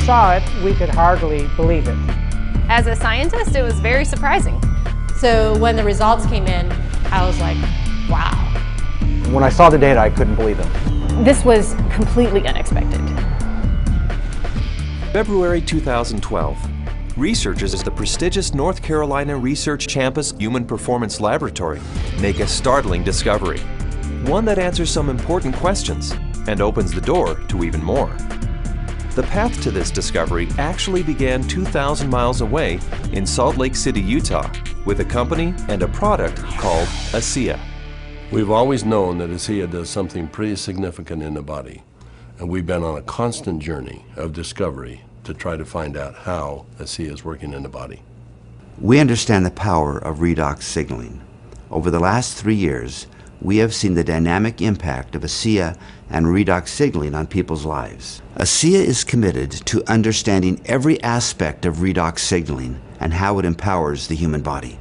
saw it, we could hardly believe it. As a scientist, it was very surprising. So when the results came in, I was like, wow. When I saw the data, I couldn't believe them. This was completely unexpected. February 2012. Researchers at the prestigious North Carolina Research Campus Human Performance Laboratory make a startling discovery. One that answers some important questions and opens the door to even more. The path to this discovery actually began 2,000 miles away in Salt Lake City, Utah, with a company and a product called ASEA. We've always known that ASEA does something pretty significant in the body, and we've been on a constant journey of discovery to try to find out how ASEA is working in the body. We understand the power of redox signaling. Over the last 3 years, we have seen the dynamic impact of ASEA and redox signaling on people's lives. ASEA is committed to understanding every aspect of redox signaling and how it empowers the human body.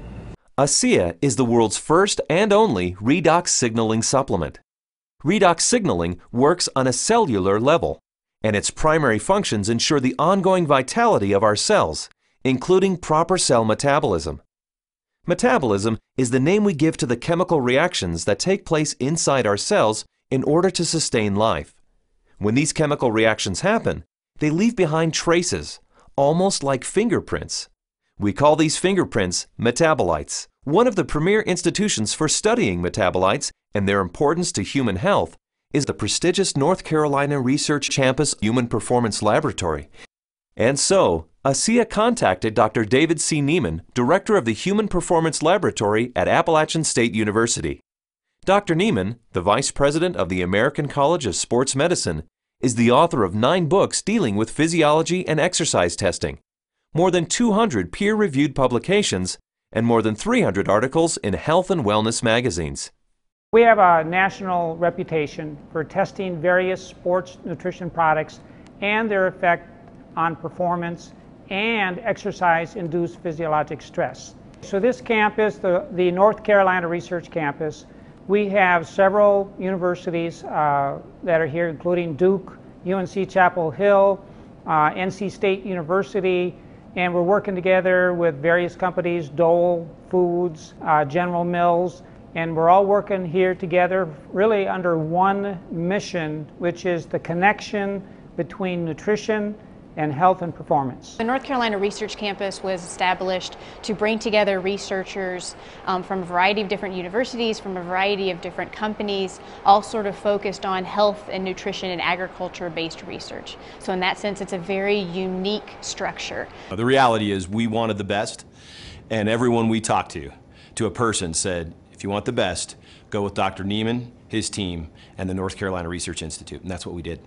ASEA is the world's first and only redox signaling supplement. Redox signaling works on a cellular level, and its primary functions ensure the ongoing vitality of our cells, including proper cell metabolism. Metabolism is the name we give to the chemical reactions that take place inside our cells in order to sustain life. When these chemical reactions happen, they leave behind traces, almost like fingerprints. We call these fingerprints metabolites. One of the premier institutions for studying metabolites and their importance to human health is the prestigious North Carolina Research Campus Human Performance Laboratory. And so, ASEA contacted Dr. David C. Neiman, director of the Human Performance Laboratory at Appalachian State University. Dr. Neiman, the vice president of the American College of Sports Medicine, is the author of 9 books dealing with physiology and exercise testing, more than 200 peer-reviewed publications, and more than 300 articles in health and wellness magazines. We have a national reputation for testing various sports nutrition products and their effect on performance and exercise-induced physiologic stress. So this campus, the North Carolina Research Campus, we have several universities that are here, including Duke, UNC Chapel Hill, NC State University, and we're working together with various companies, Dole Foods, General Mills, and we're all working here together really under one mission, which is the connection between nutrition and health and performance. The North Carolina Research Campus was established to bring together researchers from a variety of different universities, from a variety of different companies, all sort of focused on health and nutrition and agriculture-based research. So in that sense, it's a very unique structure. The reality is we wanted the best, and everyone we talked to a person said, if you want the best, go with Dr. Neiman, his team, and the North Carolina Research Institute, and that's what we did.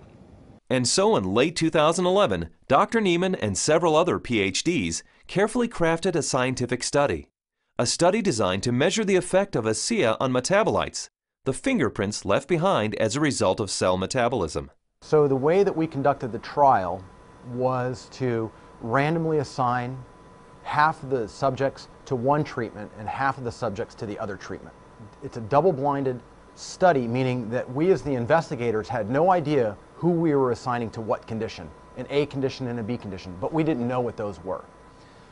And so in late 2011, Dr. Neiman and several other PhDs carefully crafted a scientific study. A study designed to measure the effect of ASEA on metabolites, the fingerprints left behind as a result of cell metabolism. So the way that we conducted the trial was to randomly assign half of the subjects to one treatment and half of the subjects to the other treatment. It's a double-blinded study, meaning that we as the investigators had no idea who we were assigning to what condition, an A condition and a B condition, but we didn't know what those were.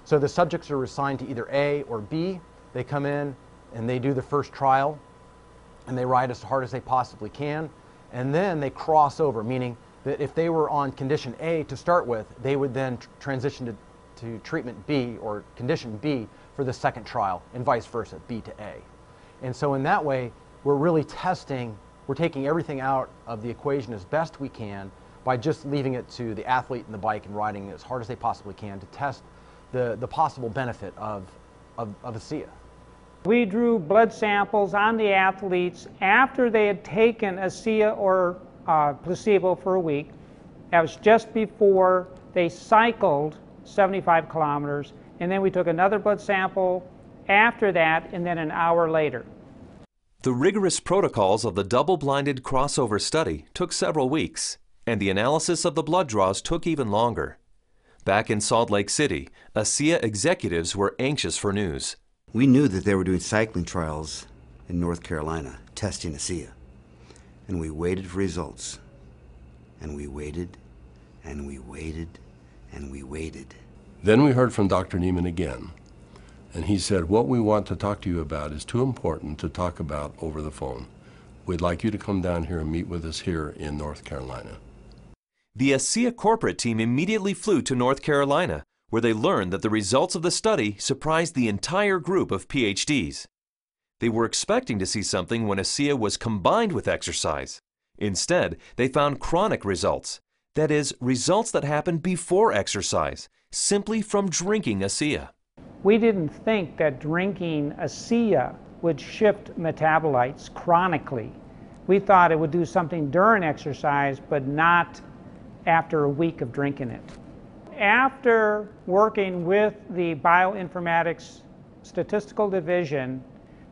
So the subjects are assigned to either A or B. They come in and they do the first trial and they ride as hard as they possibly can, and then they cross over, meaning that if they were on condition A to start with, they would then transition to treatment B or condition B for the second trial, and vice versa, B to A. And so in that way, we're really testing, we're taking everything out of the equation as best we can by just leaving it to the athlete and the bike and riding as hard as they possibly can to test the possible benefit of ASEA. We drew blood samples on the athletes after they had taken ASEA or placebo for a week. That was just before they cycled 75 kilometers, and then we took another blood sample after that, and then an hour later. The rigorous protocols of the double-blinded crossover study took several weeks, and the analysis of the blood draws took even longer. Back in Salt Lake City, ASEA executives were anxious for news. We knew that they were doing cycling trials in North Carolina, testing ASEA. And we waited for results. And we waited, and we waited, and we waited. Then we heard from Dr. Neiman again, and he said, what we want to talk to you about is too important to talk about over the phone. We'd like you to come down here and meet with us here in North Carolina. The ASEA corporate team immediately flew to North Carolina, where they learned that the results of the study surprised the entire group of PhDs. They were expecting to see something when ASEA was combined with exercise. Instead, they found chronic results. That is, results that happen before exercise, simply from drinking ASEA. We didn't think that drinking ASEA would shift metabolites chronically. We thought it would do something during exercise, but not after a week of drinking it. After working with the bioinformatics statistical division,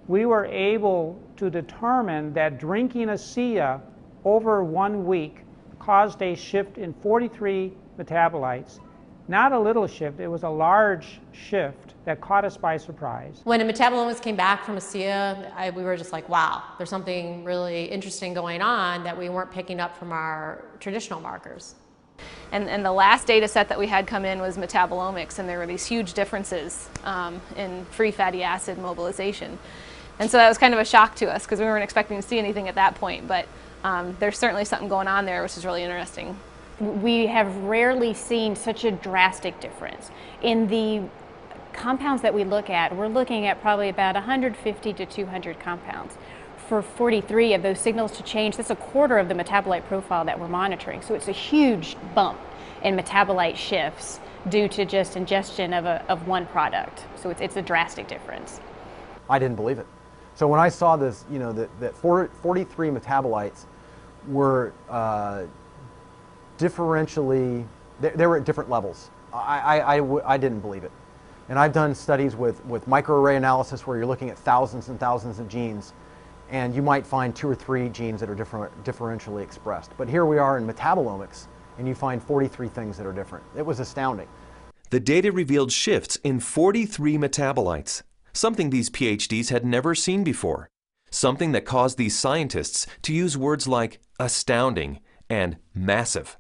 we were able to determine that drinking ASEA over 1 week caused a shift in 43 metabolites. Not a little shift, it was a large shift that caught us by surprise. When the metabolomics came back from ASEA, we were just like, wow, there's something really interesting going on that we weren't picking up from our traditional markers. And the last data set that we had come in was metabolomics, and there were these huge differences in free fatty acid mobilization. And so that was kind of a shock to us because we weren't expecting to see anything at that point, but there's certainly something going on there, which is really interesting. We have rarely seen such a drastic difference. In the compounds that we look at, we're looking at probably about 150 to 200 compounds. For 43 of those signals to change, that's a quarter of the metabolite profile that we're monitoring. So it's a huge bump in metabolite shifts due to just ingestion of one product. So it's a drastic difference. I didn't believe it. So when I saw this, you know, that 43 metabolites were differentially, they were at different levels. I didn't believe it. And I've done studies with microarray analysis where you're looking at thousands and thousands of genes, and you might find 2 or 3 genes that are differentially expressed. But here we are in metabolomics, and you find 43 things that are different. It was astounding. The data revealed shifts in 43 metabolites, something these PhDs had never seen before, something that caused these scientists to use words like astounding and massive.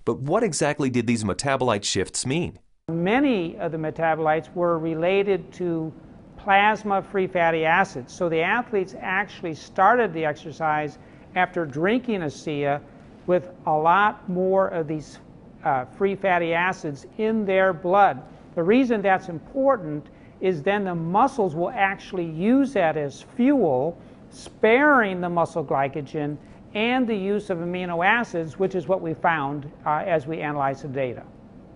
But what exactly did these metabolite shifts mean? Many of the metabolites were related to plasma free fatty acids. So the athletes actually started the exercise after drinking ASEA with a lot more of these free fatty acids in their blood. The reason that's important is then the muscles will actually use that as fuel, sparing the muscle glycogen and the use of amino acids, which is what we found as we analyzed the data.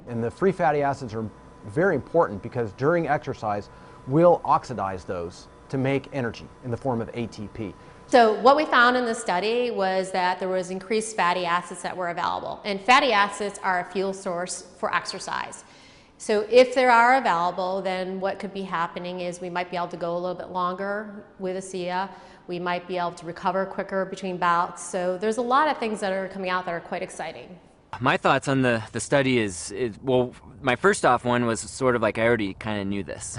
And the free fatty acids are very important because during exercise, we'll oxidize those to make energy in the form of ATP. So what we found in the study was that there was increased fatty acids that were available. And fatty acids are a fuel source for exercise. So if they are available, then what could be happening is we might be able to go a little bit longer with ASEA. We might be able to recover quicker between bouts. So there's a lot of things that are coming out that are quite exciting. My thoughts on the study is, well, my first off one was sort of like I already kind of knew this,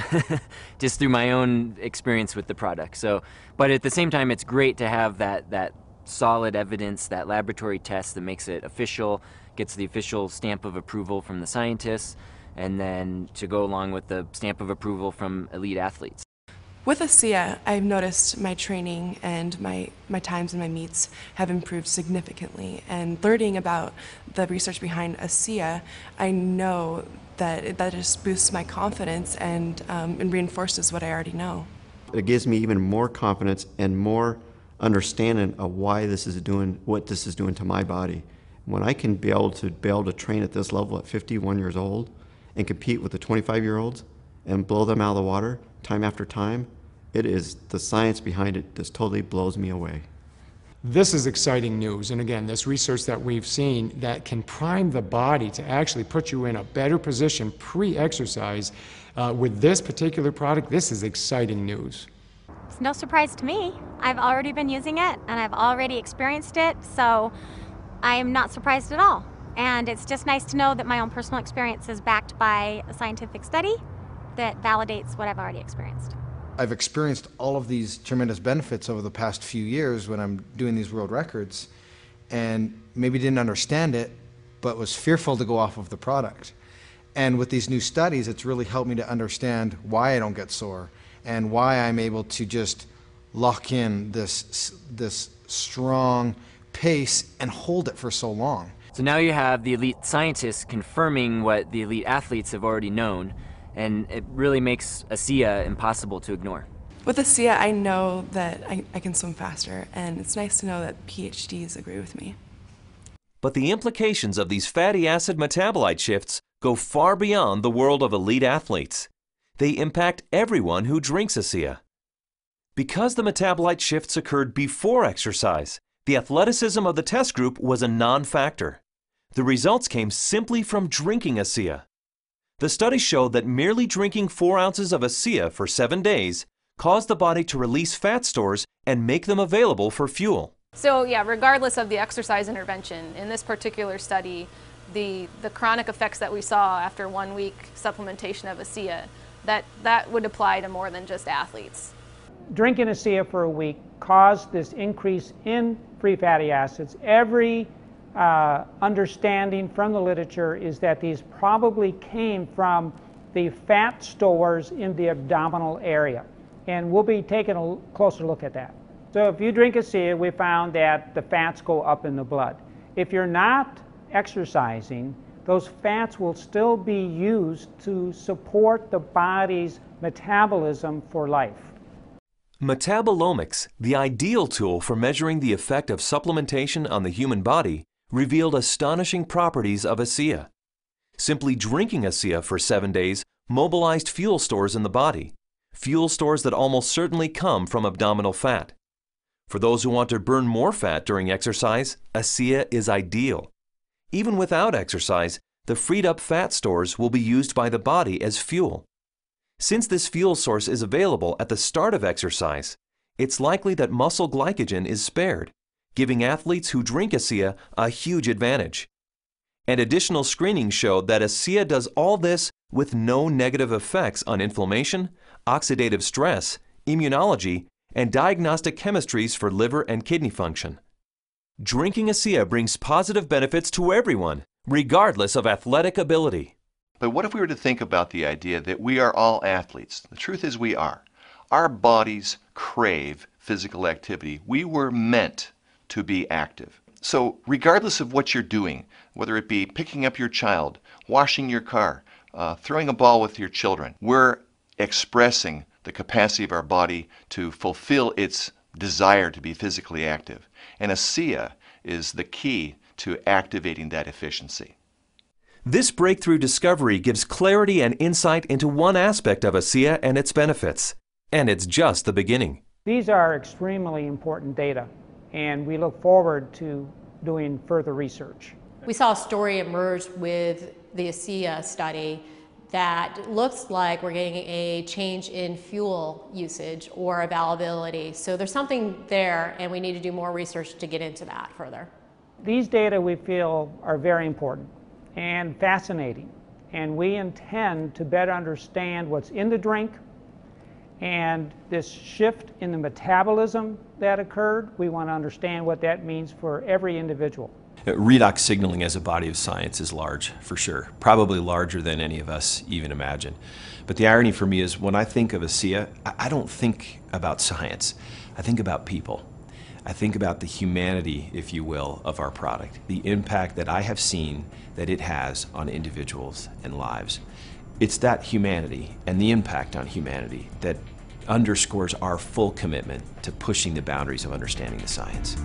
just through my own experience with the product. So, but at the same time, it's great to have that solid evidence, that laboratory test that makes it official, gets the official stamp of approval from the scientists, and then to go along with the stamp of approval from elite athletes. With ASEA, I've noticed my training and my times and my meets have improved significantly. And learning about the research behind ASEA, I know that that just boosts my confidence and reinforces what I already know. It gives me even more confidence and more understanding of why this is doing, what this is doing to my body. When I can be able to train at this level at 51 years old and compete with the 25-year-olds and blow them out of the water time after time, it is the science behind it just totally blows me away. This is exciting news, and again, this research that we've seen that can prime the body to actually put you in a better position pre-exercise with this particular product, this is exciting news. It's no surprise to me. I've already been using it, and I've already experienced it, so I am not surprised at all. And it's just nice to know that my own personal experience is backed by a scientific study that validates what I've already experienced. I've experienced all of these tremendous benefits over the past few years when I'm doing these world records, and maybe didn't understand it, but was fearful to go off of the product. And with these new studies, it's really helped me to understand why I don't get sore and why I'm able to just lock in this strong pace and hold it for so long. So now you have the elite scientists confirming what the elite athletes have already known, and it really makes ASEA impossible to ignore. With ASEA, I know that I can swim faster, and it's nice to know that PhDs agree with me. But the implications of these fatty acid metabolite shifts go far beyond the world of elite athletes. They impact everyone who drinks ASEA. Because the metabolite shifts occurred before exercise, the athleticism of the test group was a non-factor. The results came simply from drinking ASEA. The study showed that merely drinking 4 ounces of ASEA for 7 days caused the body to release fat stores and make them available for fuel. So yeah, regardless of the exercise intervention, in this particular study, the chronic effects that we saw after 1 week supplementation of ASEA, that would apply to more than just athletes. Drinking ASEA for a week caused this increase in free fatty acids. Every understanding from the literature is that these probably came from the fat stores in the abdominal area. And we'll be taking a closer look at that. So if you drink ASEA, we found that the fats go up in the blood. If you're not exercising, those fats will still be used to support the body's metabolism for life. Metabolomics, the ideal tool for measuring the effect of supplementation on the human body, revealed astonishing properties of ASEA. Simply drinking ASEA for 7 days mobilized fuel stores in the body, fuel stores that almost certainly come from abdominal fat. For those who want to burn more fat during exercise, ASEA is ideal. Even without exercise, the freed up fat stores will be used by the body as fuel. Since this fuel source is available at the start of exercise, it's likely that muscle glycogen is spared, giving athletes who drink ASEA a huge advantage. And additional screenings showed that ASEA does all this with no negative effects on inflammation, oxidative stress, immunology, and diagnostic chemistries for liver and kidney function. Drinking ASEA brings positive benefits to everyone, regardless of athletic ability. But what if we were to think about the idea that we are all athletes? The truth is we are. Our bodies crave physical activity. We were meant to be active. So regardless of what you're doing, whether it be picking up your child, washing your car, throwing a ball with your children, we're expressing the capacity of our body to fulfill its desire to be physically active. And ASEA is the key to activating that efficiency. This breakthrough discovery gives clarity and insight into one aspect of ASEA and its benefits. And it's just the beginning. These are extremely important data, and we look forward to doing further research. We saw a story emerge with the ASEA study that looks like we're getting a change in fuel usage or availability. So there's something there, and we need to do more research to get into that further. These data we feel are very important and fascinating, and we intend to better understand what's in the drink and this shift in the metabolism that occurred. We want to understand what that means for every individual. Redox signaling as a body of science is large, for sure. Probably larger than any of us even imagine. But the irony for me is when I think of ASEA, I don't think about science. I think about people. I think about the humanity, if you will, of our product, the impact that I have seen that it has on individuals and lives. It's that humanity and the impact on humanity that underscores our full commitment to pushing the boundaries of understanding the science.